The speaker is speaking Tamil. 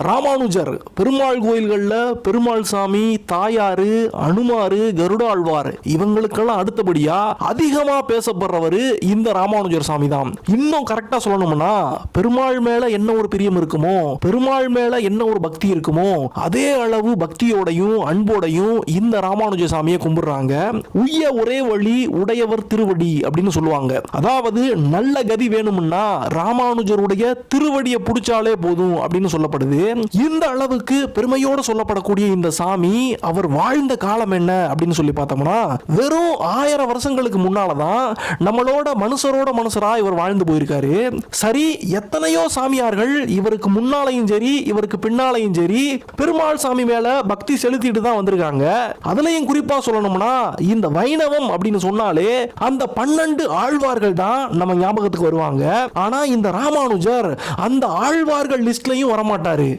ராமானுஜர் பெருமாள் கோயில்கள்ல பெருமாள் சாமி, தாயாரு, அனுமாரு, கருடாழ்வார் இவங்களுக்கெல்லாம் அடுத்தபடியா அதிகமா பேசப்படுறவர் இந்த ராமானுஜர் சாமி தான். இன்னும் கரெக்டா சொல்லணும்னா பெருமாள் மேல என்ன ஒரு பிரியம் இருக்குமோ, பெருமாள் மேல என்ன ஒரு பக்தி இருக்குமோ, அதே அளவு பக்தியோடையும் அன்போடையும் இந்த ராமானுஜ சாமியை கும்பிடுறாங்க. உய்ய ஒரே வழி உடையவர் திருவடி அப்படின்னு சொல்லுவாங்க. அதாவது நல்ல கதி வேணும்னா ராமானுஜருடைய திருவடியை பிடிச்சாலே போதும் அப்படின்னு சொல்லப்படுது. இந்த அளவுக்கு பெருமையோடு சொல்லப்படக்கூடிய இந்த சாமி அவர் வாழ்ந்த காலம் என்ன அப்படின்னு சொல்லி பார்த்தோம்னா வெறும் 1000 வருஷங்களுக்கு முன்னாலதான் நம்மளோட மனுஷரோட மனுஷரா இவர் வாழ்ந்து போயிருக்காரு. சரி, எத்தனையோ சாமியார்கள் இவருக்கு முன்னாலையும் சரி இவருக்கு பின்னாலையும் சரி பெருமாள் சாமி மேல பக்தி செலுத்திட்டு தான் வந்திருக்காங்க. அதுலயும் குறிப்பா சொல்லணும்னா இந்த வைணவம் அப்படின்னு சொன்னாலே அந்த 12 ஆழ்வார்கள் தான் நம்ம ஞாபகத்துக்கு வருவாங்க. ஆனா இந்த ராமானுஜர் அந்த ஆழ்வார்கள் லிஸ்ட்லயும் வரமாட்டாரு.